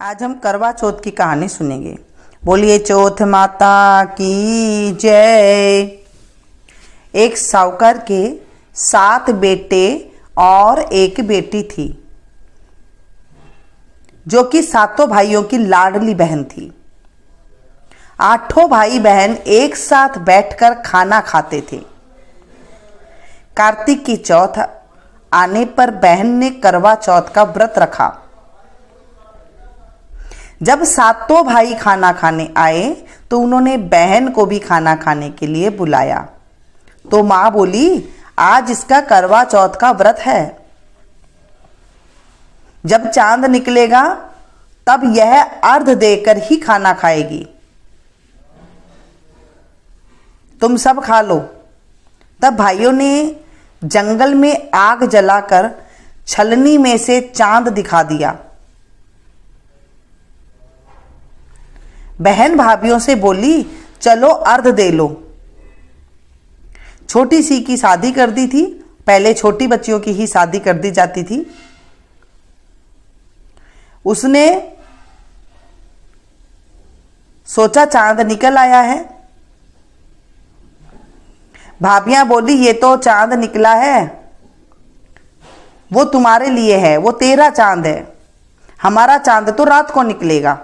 आज हम करवा चौथ की कहानी सुनेंगे। बोलिए चौथ माता की जय। एक साहूकार के 7 बेटे और एक बेटी थी, जो कि 7 भाइयों की लाडली बहन थी। 8 भाई बहन एक साथ बैठकर खाना खाते थे। कार्तिक की चौथ आने पर बहन ने करवा चौथ का व्रत रखा। जब 7 भाई खाना खाने आए तो उन्होंने बहन को भी खाना खाने के लिए बुलाया। तो मां बोली, आज इसका करवा चौथ का व्रत है। जब चांद निकलेगा तब यह अर्घ देकर ही खाना खाएगी। तुम सब खा लो। तब भाइयों ने जंगल में आग जलाकर छलनी में से चांद दिखा दिया। बहन भाभियों से बोली, चलो अर्घ दे लो। छोटी सी की शादी कर दी थी। पहले छोटी बच्चियों की ही शादी कर दी जाती थी। उसने सोचा चांद निकल आया है। भाभियां बोली, ये तो चांद निकला है, वो तुम्हारे लिए है, वो तेरा चांद है, हमारा चांद तो रात को निकलेगा।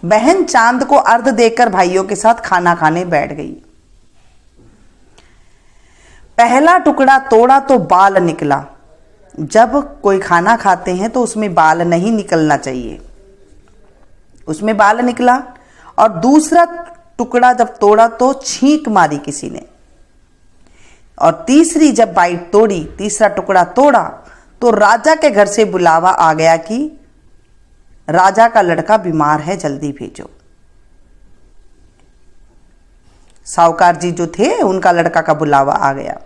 बहन चांद को अर्घ देकर भाइयों के साथ खाना खाने बैठ गई। पहला टुकड़ा तोड़ा तो बाल निकला। जब कोई खाना खाते हैं तो उसमें बाल नहीं निकलना चाहिए, उसमें बाल निकला। और दूसरा टुकड़ा जब तोड़ा तो छींक मारी किसी ने। और तीसरी जब बाइट तोड़ी, तीसरा टुकड़ा तोड़ा तो राजा के घर से बुलावा आ गया कि राजा का लड़का बीमार है, जल्दी भेजो। साहूकार जी जो थे उनका लड़का का बुलावा आ गया।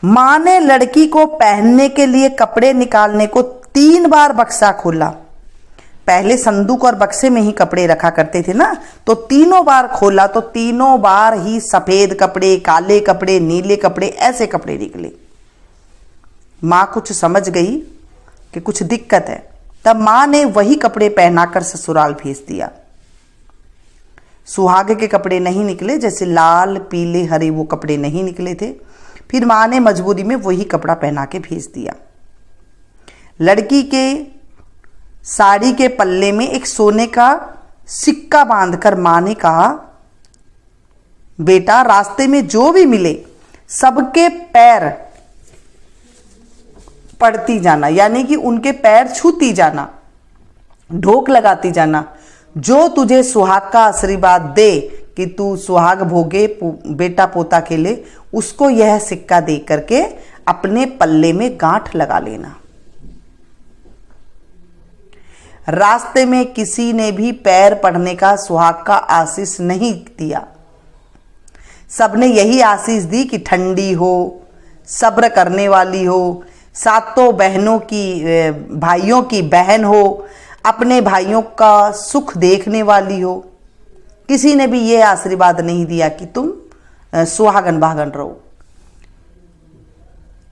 मां ने लड़की को पहनने के लिए कपड़े निकालने को 3 बार बक्सा खोला। पहले संदूक और बक्से में ही कपड़े रखा करते थे ना, तो तीनों बार खोला तो तीनों बार ही सफेद कपड़े, काले कपड़े, नीले कपड़े, ऐसे कपड़े निकले। मां कुछ समझ गई कि कुछ दिक्कत है। तब मां ने वही कपड़े पहनाकर ससुराल भेज दिया। सुहाग के कपड़े नहीं निकले, जैसे लाल, पीले, हरे, वो कपड़े नहीं निकले थे। फिर मां ने मजबूरी में वही कपड़ा पहना के भेज दिया। लड़की के साड़ी के पल्ले में एक सोने का सिक्का बांधकर मां ने कहा, बेटा रास्ते में जो भी मिले सबके पैर पड़ती जाना, यानी कि उनके पैर छूती जाना, ढोक लगाती जाना। जो तुझे सुहाग का आशीर्वाद दे कि तू सुहाग भोगे बेटा पोता के लिए, उसको यह सिक्का दे करके अपने पल्ले में गांठ लगा लेना। रास्ते में किसी ने भी पैर पड़ने का सुहाग का आशीष नहीं दिया। सबने यही आशीष दी कि ठंडी हो, सब्र करने वाली हो, 7 बहनों की, भाइयों की बहन हो, अपने भाइयों का सुख देखने वाली हो। किसी ने भी ये आशीर्वाद नहीं दिया कि तुम सुहागन भागन रहो।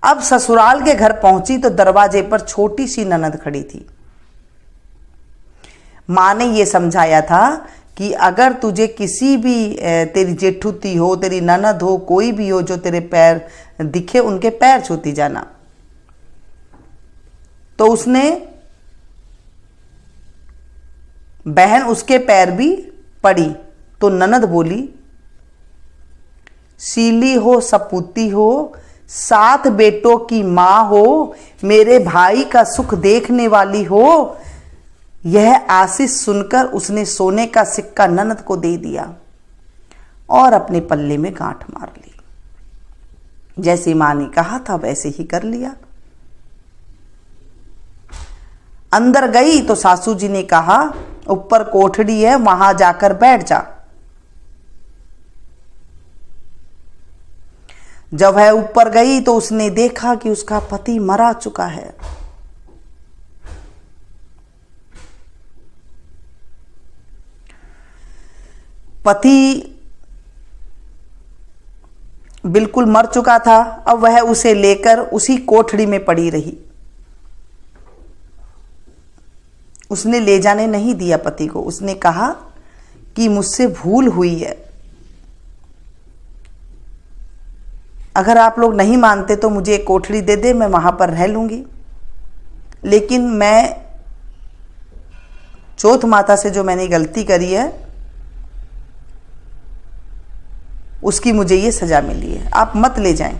अब ससुराल के घर पहुंची तो दरवाजे पर छोटी सी ननद खड़ी थी। मां ने ये समझाया था कि अगर तुझे किसी भी, तेरी जेठुती हो, तेरी ननद हो, कोई भी हो जो तेरे पैर दिखे, उनके पैर छूती जाना। तो उसने बहन उसके पैर भी पड़ी तो ननद बोली, सीली हो, सपूती हो, 7 बेटों की मां हो, मेरे भाई का सुख देखने वाली हो। यह आशीष सुनकर उसने सोने का सिक्का ननद को दे दिया और अपने पल्ले में गांठ मार ली। जैसे मां ने कहा था वैसे ही कर लिया। अंदर गई तो सासू जी ने कहा, ऊपर कोठड़ी है, वहां जाकर बैठ जा। जब वह ऊपर गई तो उसने देखा कि उसका पति मरा चुका है। पति बिल्कुल मर चुका था। अब वह उसे लेकर उसी कोठड़ी में पड़ी रही। उसने ले जाने नहीं दिया पति को। उसने कहा कि मुझसे भूल हुई है, अगर आप लोग नहीं मानते तो मुझे एक कोठरी दे दे, मैं वहां पर रह लूंगी, लेकिन मैं चौथ माता से जो मैंने गलती करी है उसकी मुझे ये सजा मिली है, आप मत ले जाएं।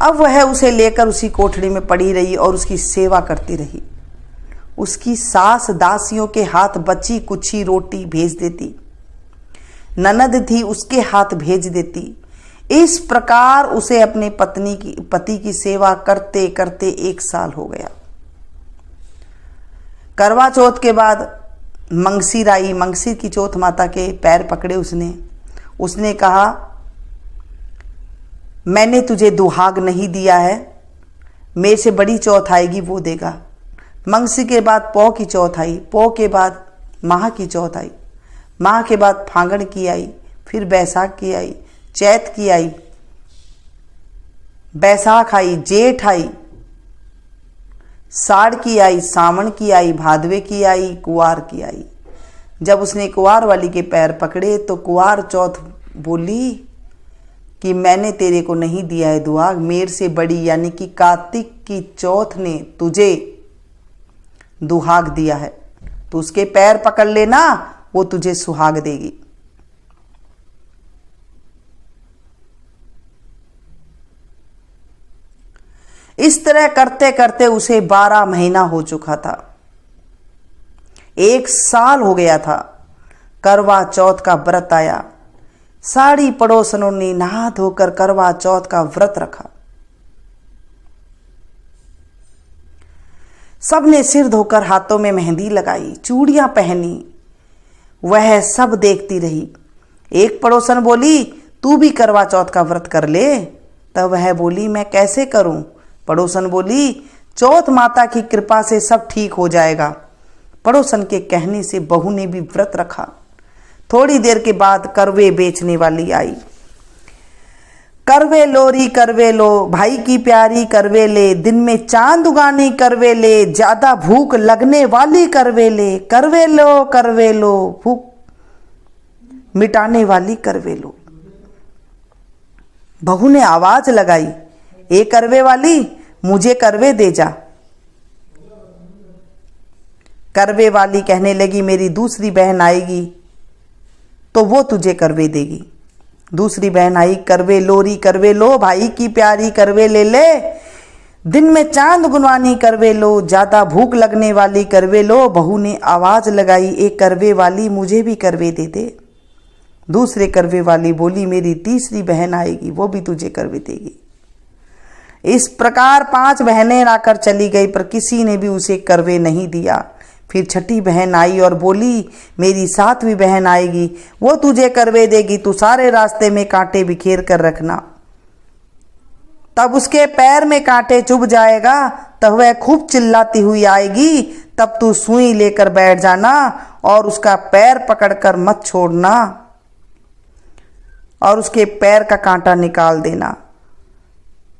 अब वह उसे लेकर उसी कोठरी में पड़ी रही और उसकी सेवा करती रही। उसकी सास दासियों के हाथ बची कुची रोटी भेज देती, ननद थी उसके हाथ भेज देती। इस प्रकार उसे अपने पति की सेवा करते करते 1 साल हो गया। करवा चौथ के बाद मंगसीर आई। मंगसीर की चौथ माता के पैर पकड़े उसने कहा, मैंने तुझे दुहाग नहीं दिया है, मेरे से बड़ी चौथ आएगी वो देगा। मंगसी के बाद पौ की चौथ आई, पौ के बाद माह की चौथ आई, माह के बाद फागण की आई, फिर बैसाख की आई, चैत की आई, बैसाख आई, जेठ आई, साड़ की आई, सावन की आई, भादवे की आई, कुवार की आई। जब उसने कुवार वाली के पैर पकड़े तो कुवार चौथ बोली कि मैंने तेरे को नहीं दिया है दुआग, मेरे से बड़ी यानी कि कार्तिक की चौथ ने तुझे दुहाग दिया है, तो उसके पैर पकड़ लेना, वो तुझे सुहाग देगी। इस तरह करते करते उसे 12 महीना हो चुका था, 1 साल हो गया था। करवा चौथ का व्रत आया। सारी पड़ोसनों ने नहा धोकर करवा चौथ का व्रत रखा। सबने सिर धोकर हाथों में मेहंदी लगाई, चूड़ियां पहनी। वह सब देखती रही। एक पड़ोसन बोली, तू भी करवा चौथ का व्रत कर ले। तब वह बोली, मैं कैसे करूं? पड़ोसन बोली, चौथ माता की कृपा से सब ठीक हो जाएगा। पड़ोसन के कहने से बहू ने भी व्रत रखा। थोड़ी देर के बाद करवे बेचने वाली आई। करवे लोरी करवे लो, भाई की प्यारी करवे ले, दिन में चांद उगानी करवे ले, ज्यादा भूख लगने वाली करवे ले, करवे लो भूख मिटाने वाली करवे लो। बहू ने आवाज लगाई, ए करवे वाली, मुझे करवे दे जा। करवे वाली कहने लगी, मेरी दूसरी बहन आएगी तो वो तुझे करवे देगी। दूसरी बहन आई, करवे लोरी करवे लो, भाई की प्यारी करवे ले ले, दिन में चांद गुनवानी करवे लो, ज्यादा भूख लगने वाली करवे लो। बहू ने आवाज लगाई, एक करवे वाली, मुझे भी करवे दे दे। दूसरे करवे वाली बोली, मेरी तीसरी बहन आएगी, वो भी तुझे करवे देगी। इस प्रकार 5 बहनें आकर चली गई, पर किसी ने भी उसे करवे नहीं दिया। फिर छठी बहन आई और बोली, मेरी 7वीं बहन आएगी, वो तुझे करवे देगी, तू सारे रास्ते में कांटे बिखेर कर रखना। तब उसके पैर में कांटे चुभ जाएगा, तब वह खूब चिल्लाती हुई आएगी, तब तू सुई लेकर बैठ जाना और उसका पैर पकड़कर मत छोड़ना और उसके पैर का कांटा निकाल देना।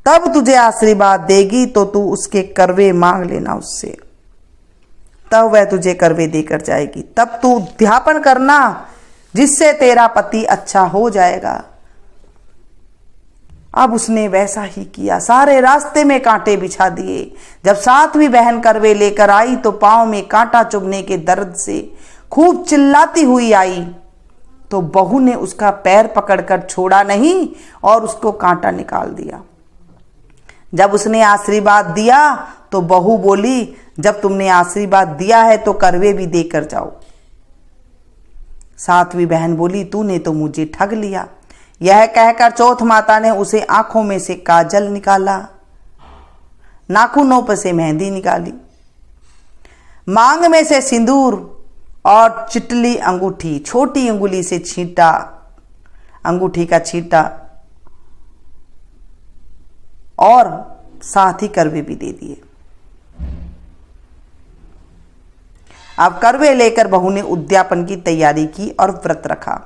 तब तुझे आशीर्वाद देगी तो तू उसके करवे मांग लेना उससे, तब वह तुझे करवे देकर जाएगी। तब तू ध्यापन करना, जिससे तेरा पति अच्छा हो जाएगा। अब उसने वैसा ही किया, सारे रास्ते में कांटे बिछा दिए। जब 7वीं बहन करवे लेकर आई तो पांव में कांटा चुभने के दर्द से खूब चिल्लाती हुई आई, तो बहू ने उसका पैर पकड़कर छोड़ा नहीं और उसको कांटा निकाल दिया। जब उसने आशीर्वाद दिया तो बहू बोली, जब तुमने आशीर्वाद दिया है तो करवे भी देकर जाओ। 7वीं बहन बोली, तूने तो मुझे ठग लिया। यह कहकर चौथ माता ने उसे आंखों में से काजल निकाला, नाखूनों पर से मेहंदी निकाली, मांग में से सिंदूर और चिटली अंगूठी, छोटी अंगुली से छींटा, अंगूठी का छींटा, और साथ ही करवे भी दे दिए। अब करवे लेकर बहू ने उद्यापन की तैयारी की और व्रत रखा।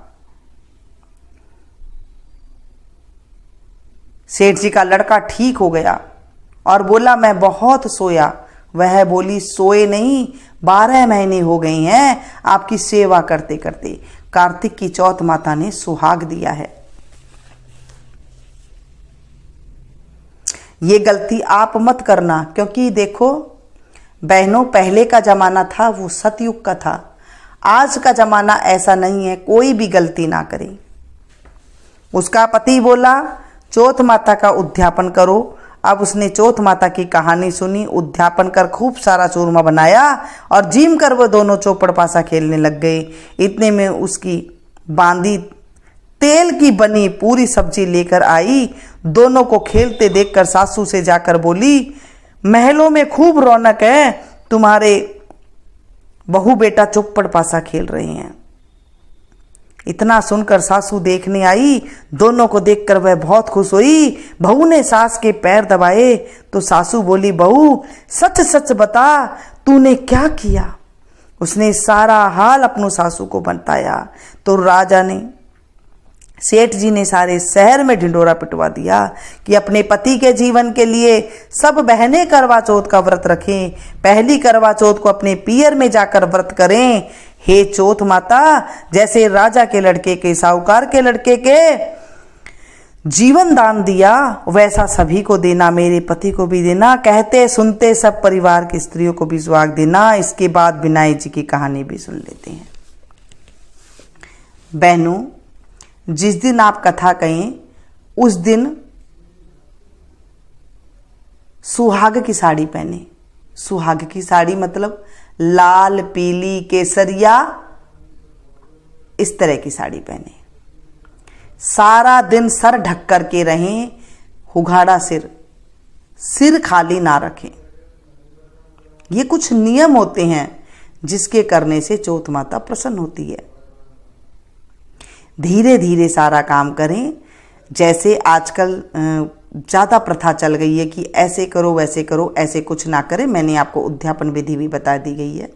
सेठ जी का लड़का ठीक हो गया और बोला मैं बहुत सोया। वह बोली सोए नहीं, 12 महीने हो गए हैं आपकी सेवा करते करते। कार्तिक की चौथ माता ने सुहाग दिया है। ये गलती आप मत करना, क्योंकि देखो बहनों, पहले का जमाना था वो सतयुग का था। आज का जमाना ऐसा नहीं है, कोई भी गलती ना करे। उसका पति बोला चौथ माता का उद्यापन करो। अब उसने चौथ माता की कहानी सुनी, उद्यापन कर खूब सारा चूरमा बनाया और जिम कर वो दोनों चौपड़ पासा खेलने लग गए। इतने में उसकी बांदी तेल की बनी पूरी सब्जी लेकर आई। दोनों को खेलते देखकर सासू से जाकर बोली महलों में खूब रौनक है, तुम्हारे बहू बेटा चौपड़ पासा खेल रहे हैं। इतना सुनकर सासू देखने आई। दोनों को देखकर वह बहुत खुश हुई। बहू ने सास के पैर दबाए तो सासू बोली बहू सच सच बता तूने क्या किया। उसने सारा हाल अपनों सासू को बताया तो राजा ने, सेठ जी ने सारे शहर में ढिंडोरा पिटवा दिया कि अपने पति के जीवन के लिए सब बहनें करवा चौथ का व्रत रखें। पहली करवा चौथ को अपने पियर में जाकर व्रत करें। हे चौथ माता, जैसे राजा के लड़के के, साहूकार के लड़के के जीवन दान दिया वैसा सभी को देना, मेरे पति को भी देना। कहते सुनते सब परिवार की स्त्रियों को भी सुहाग देना। इसके बाद विनायक जी की कहानी भी सुन लेते हैं। बहनों, जिस दिन आप कथा कहें उस दिन सुहाग की साड़ी पहने। सुहाग की साड़ी मतलब लाल, पीली, केसरिया, इस तरह की साड़ी पहने। सारा दिन सर ढक कर के रहें, उघाड़ा सिर खाली ना रखें। ये कुछ नियम होते हैं जिसके करने से चौथ माता प्रसन्न होती है। धीरे धीरे सारा काम करें। जैसे आजकल ज़्यादा प्रथा चल गई है कि ऐसे करो वैसे करो, ऐसे कुछ ना करें। मैंने आपको उद्यापन विधि भी बता दी गई है।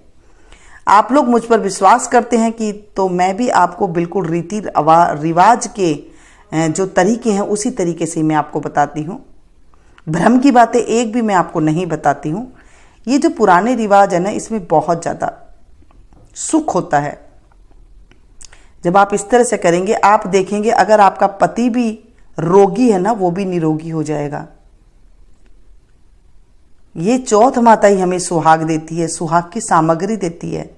आप लोग मुझ पर विश्वास करते हैं कि तो मैं भी आपको बिल्कुल रीति रिवाज के जो तरीके हैं उसी तरीके से मैं आपको बताती हूँ। भ्रम की बातें एक भी मैं आपको नहीं बताती हूँ। ये जो पुराने रिवाज है ना, इसमें बहुत ज़्यादा सुख होता है। जब आप इस तरह से करेंगे, आप देखेंगे अगर आपका पति भी रोगी है ना, वो भी निरोगी हो जाएगा। ये चौथ माता ही हमें सुहाग देती है, सुहाग की सामग्री देती है।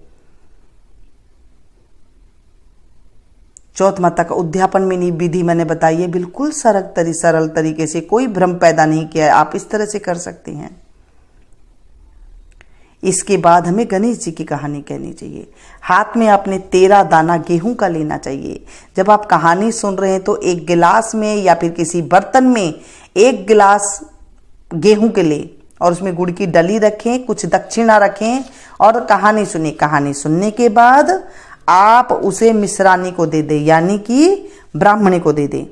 चौथ माता का उद्यापन में विधि मैंने बताई है, बिल्कुल सरल तरीके से, कोई भ्रम पैदा नहीं किया है। आप इस तरह से कर सकते हैं। इसके बाद हमें गणेश जी की कहानी कहनी चाहिए। हाथ में आपने 13 दाना गेहूं का लेना चाहिए। जब आप कहानी सुन रहे हैं तो एक गिलास में या फिर किसी बर्तन में 1 गिलास गेहूं के ले और उसमें गुड़ की डली रखें, कुछ दक्षिणा रखें और कहानी सुनिए। कहानी सुनने के बाद आप उसे मिश्रानी को दे दें, यानी कि ब्राह्मणी को दे दें।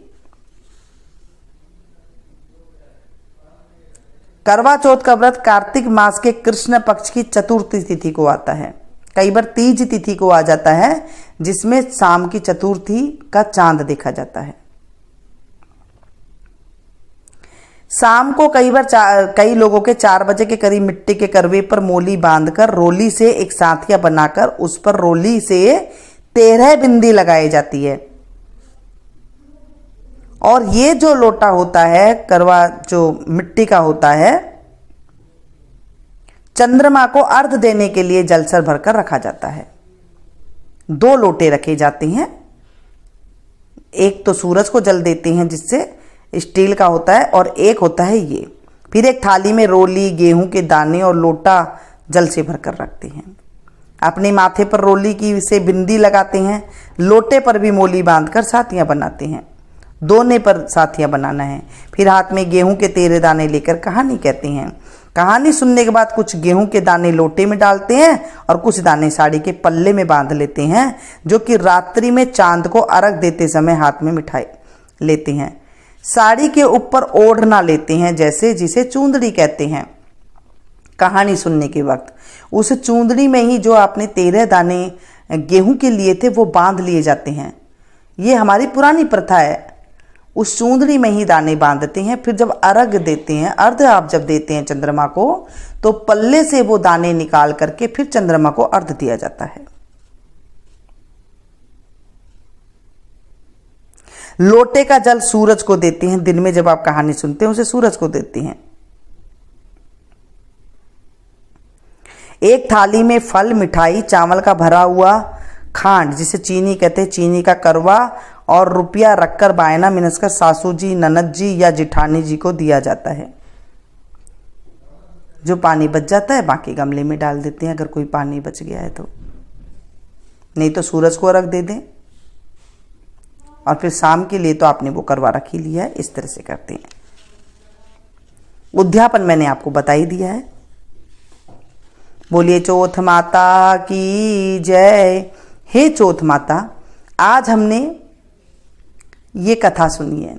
करवा चौथ का व्रत कार्तिक मास के कृष्ण पक्ष की चतुर्थी तिथि को आता है। कई बार तीज तिथि को आ जाता है, जिसमें शाम की चतुर्थी का चांद देखा जाता है। शाम को कई लोगों के 4 बजे के करीब मिट्टी के करवे पर मोली बांधकर रोली से एक साथिया बनाकर उस पर रोली से 13 बिंदी लगाई जाती है। और ये जो लोटा होता है, करवा जो मिट्टी का होता है, चंद्रमा को अर्घ देने के लिए जलसर भरकर रखा जाता है। 2 लोटे रखे जाते हैं। एक तो सूरज को जल देते हैं जिससे स्टील का होता है, और एक होता है ये। फिर एक थाली में रोली, गेहूं के दाने और लोटा जल से भरकर रखते हैं। अपने माथे पर रोली की से बिंदी लगाते हैं। लोटे पर भी मोली बांधकर साथियां बनाते हैं। दोने पर साथियां बनाना है। फिर हाथ में गेहूं के 13 दाने लेकर कहानी कहते हैं। कहानी सुनने के बाद कुछ गेहूं के दाने लोटे में डालते हैं और कुछ दाने साड़ी के पल्ले में बांध लेते हैं, जो कि रात्रि में चांद को अर्घ देते समय हाथ में मिठाई लेते हैं। साड़ी के ऊपर ओढ़ना लेते हैं, जैसे जिसे चूंदड़ी कहते हैं। कहानी सुनने के वक्त उस चूंदड़ी में ही जो आपने 13 दाने गेहूं के लिए थे वो बांध लिए जाते हैं। ये हमारी पुरानी प्रथा है। उस चूंदड़ी में ही दाने बांधते हैं। फिर जब अर्घ देते हैं, अर्घ आप जब देते हैं चंद्रमा को, तो पल्ले से वो दाने निकाल करके फिर चंद्रमा को अर्घ दिया जाता है। लोटे का जल सूरज को देते हैं। दिन में जब आप कहानी सुनते हैं उसे सूरज को देते हैं। एक थाली में फल, मिठाई, चावल का भरा हुआ खांड जिसे चीनी कहते हैं, चीनी का करवा और रुपया रखकर बायना मिनसकर सासू जी, ननद जी या जिठानी जी को दिया जाता है। जो पानी बच जाता है बाकी गमले में डाल देते हैं, अगर कोई पानी बच गया है तो। नहीं तो सूरज को अर्घ दे दें। और फिर शाम के लिए तो आपने वो करवा रख ही लिया है। इस तरह से करते हैं। उद्यापन मैंने आपको बता ही दिया है। बोलिए चौथ माता की जय। हे चौथ माता, आज हमने ये कथा सुनी है।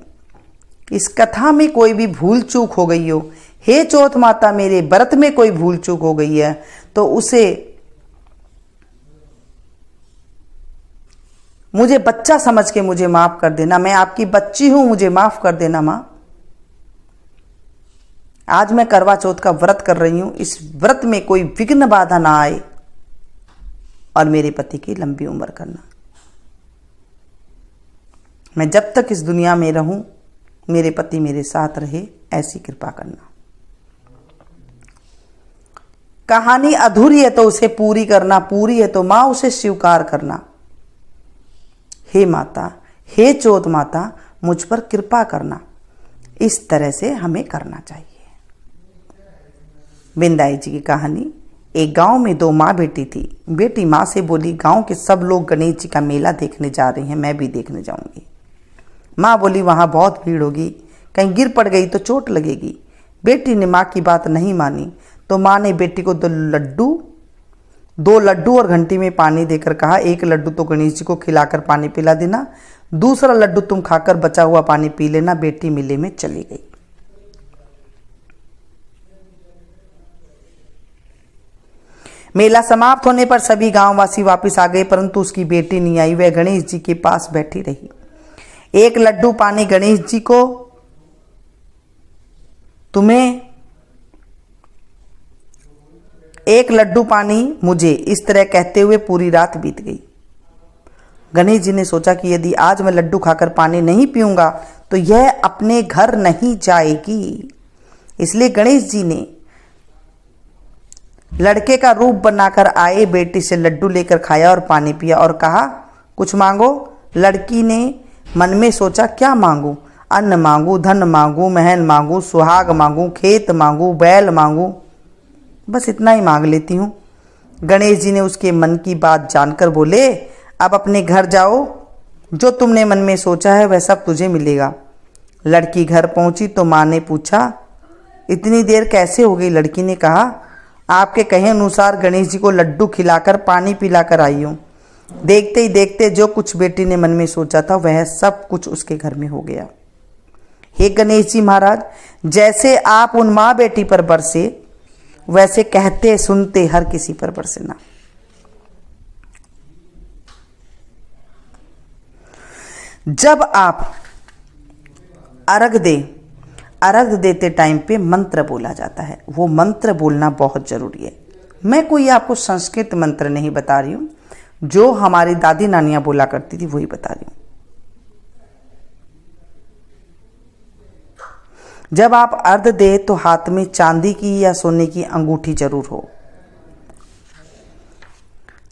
इस कथा में कोई भी भूल चूक हो गई हो, हे चौथ माता मेरे व्रत में कोई भूल चूक हो गई है तो उसे मुझे बच्चा समझ के मुझे माफ कर देना। मैं आपकी बच्ची हूं, मुझे माफ कर देना मां। आज मैं करवा चौथ का व्रत कर रही हूं। इस व्रत में कोई विघ्न बाधा ना आए और मेरे पति की लंबी उम्र करना। मैं जब तक इस दुनिया में रहूं मेरे पति मेरे साथ रहे, ऐसी कृपा करना। कहानी अधूरी है तो उसे पूरी करना, पूरी है तो मां उसे स्वीकार करना। हे माता, हे चौथ माता, मुझ पर कृपा करना। इस तरह से हमें करना चाहिए। बिंदाई जी की कहानी। एक गांव में दो माँ बेटी थी। बेटी माँ से बोली, गांव के सब लोग गणेश जी का मेला देखने जा रहे हैं, मैं भी देखने जाऊंगी। माँ बोली, वहां बहुत भीड़ होगी, कहीं गिर पड़ गई तो चोट लगेगी। बेटी ने माँ की बात नहीं मानी तो माँ ने बेटी को दो लड्डू और घंटी में पानी देकर कहा, एक लड्डू तो गणेश जी को खिलाकर पानी पिला देना, दूसरा लड्डू तुम खाकर बचा हुआ पानी पी लेना। बेटी मेले में चली गई। मेला समाप्त होने पर सभी गांववासी वापस आ गए, परंतु उसकी बेटी नहीं आई। वह गणेश जी के पास बैठी रही। एक लड्डू पानी गणेश जी को, तुम्हें एक लड्डू पानी मुझे, इस तरह कहते हुए पूरी रात बीत गई। गणेश जी ने सोचा कि यदि आज मैं लड्डू खाकर पानी नहीं पीऊंगा तो यह अपने घर नहीं जाएगी। इसलिए गणेश जी ने लड़के का रूप बनाकर आए, बेटी से लड्डू लेकर खाया और पानी पिया और कहा, कुछ मांगो। लड़की ने मन में सोचा, क्या मांगू? अन्न मांगू, धन मांगू, महल मांगू, सुहाग मांगू, खेत मांगू, बैल मांगू, बस इतना ही मांग लेती हूँ। गणेश जी ने उसके मन की बात जानकर बोले, अब अपने घर जाओ, जो तुमने मन में सोचा है वह सब तुझे मिलेगा। लड़की घर पहुंची तो माँ ने पूछा, इतनी देर कैसे हो गई? लड़की ने कहा, आपके कहे अनुसार गणेश जी को लड्डू खिलाकर पानी पिलाकर आई हूं। देखते ही देखते जो कुछ बेटी ने मन में सोचा था वह सब कुछ उसके घर में हो गया। हे गणेश जी महाराज, जैसे आप उन माँ बेटी पर बरसे वैसे कहते सुनते हर किसी पर बरसना। जब आप अर्घ देते टाइम पे मंत्र बोला जाता है। वो मंत्र बोलना बहुत जरूरी है। मैं कोई आपको संस्कृत मंत्र नहीं बता रही हूं, जो हमारी दादी नानियां बोला करती थी वही बता रही हूं। जब आप अर्घ दे तो हाथ में चांदी की या सोने की अंगूठी जरूर हो।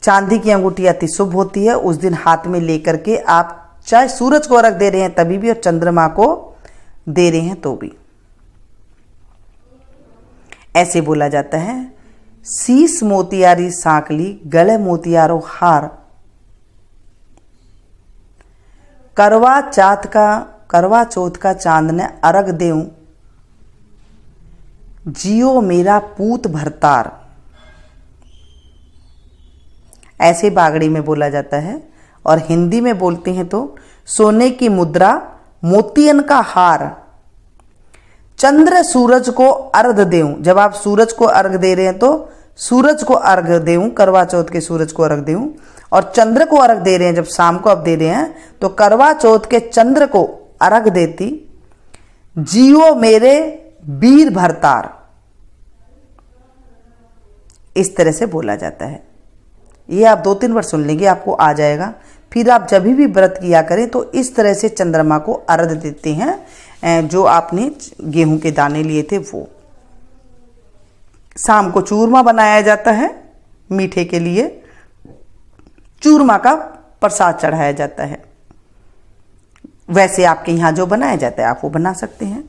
चांदी की अंगूठी अति शुभ होती है। उस दिन हाथ में लेकर के आप चाहे सूरज को अर्घ दे रहे हैं तभी भी और चंद्रमा को दे रहे हैं तो भी ऐसे बोला जाता है, शीश मोतियारी सांकली, गले मोतियारो हार, करवा चौथ का चांद ने अर्घ देऊं, जियो मेरा पूत भरतार। ऐसे बागड़ी में बोला जाता है। और हिंदी में बोलते हैं तो, सोने की मुद्रा, मोतियन का हार, चंद्र सूरज को अर्घ देऊं। जब आप सूरज को अर्घ दे रहे हैं तो सूरज को अर्घ देऊं, करवा चौथ के सूरज को अर्घ देऊं। और चंद्र को अर्घ दे रहे हैं, जब शाम को आप दे रहे हैं तो करवा चौथ के चंद्र को अर्घ देती, जियो मेरे वीर भरतार, इस तरह से बोला जाता है। ये आप 2-3 बार सुन लेंगे, आपको आ जाएगा। फिर आप जब भी व्रत किया करें तो इस तरह से चंद्रमा को अर्घ देते हैं, जो आपने गेहूं के दाने लिए थे वो। शाम को चूरमा बनाया जाता है, मीठे के लिए चूरमा का प्रसाद चढ़ाया जाता है। वैसे आपके यहाँ जो बनाया जाता है आप वो बना सकते हैं।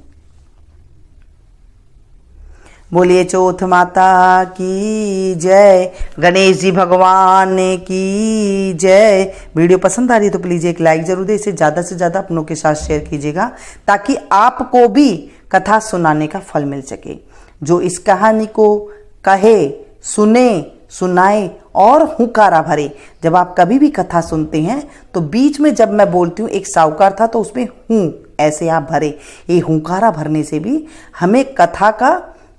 बोलिए चौथ माता की जय, गणेश जी भगवान की जय। वीडियो पसंद आ रही है तो प्लीज एक लाइक जरूर दे, इसे ज्यादा से ज्यादा अपनों के साथ शेयर कीजिएगा ताकि आपको भी कथा सुनाने का फल मिल सके। जो इस कहानी को कहे, सुने, सुनाए और हुंकारा भरे। जब आप कभी भी कथा सुनते हैं तो बीच में जब मैं बोलती हूँ एक साहूकार था तो उसमें हूं ऐसे आप भरे। ये हुंकारा भरने से भी हमें कथा का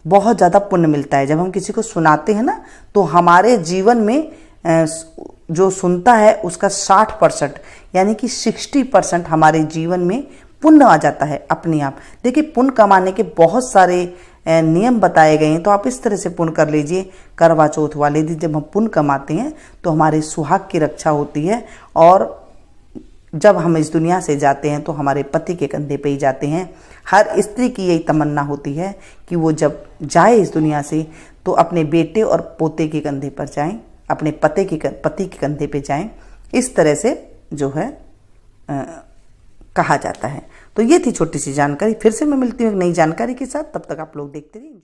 बहुत ज़्यादा पुण्य मिलता है। जब हम किसी को सुनाते हैं ना तो हमारे जीवन में जो सुनता है उसका 60% यानी कि 60% हमारे जीवन में पुण्य आ जाता है अपने आप। देखिए पुण्य कमाने के बहुत सारे नियम बताए गए हैं, तो आप इस तरह से पुण्य कर लीजिए। करवा चौथ वाले दिन जब हम पुण्य कमाते हैं तो हमारे सुहाग की रक्षा होती है, और जब हम इस दुनिया से जाते हैं तो हमारे पति के कंधे पे ही जाते हैं। हर स्त्री की यही तमन्ना होती है कि वो जब जाए इस दुनिया से तो अपने बेटे और पोते के कंधे पर जाएं, अपने पति के कंधे पे जाएं। इस तरह से जो है कहा जाता है। तो ये थी छोटी सी जानकारी। फिर से मैं मिलती हूँ एक नई जानकारी के साथ, तब तक आप लोग देखते रहिए।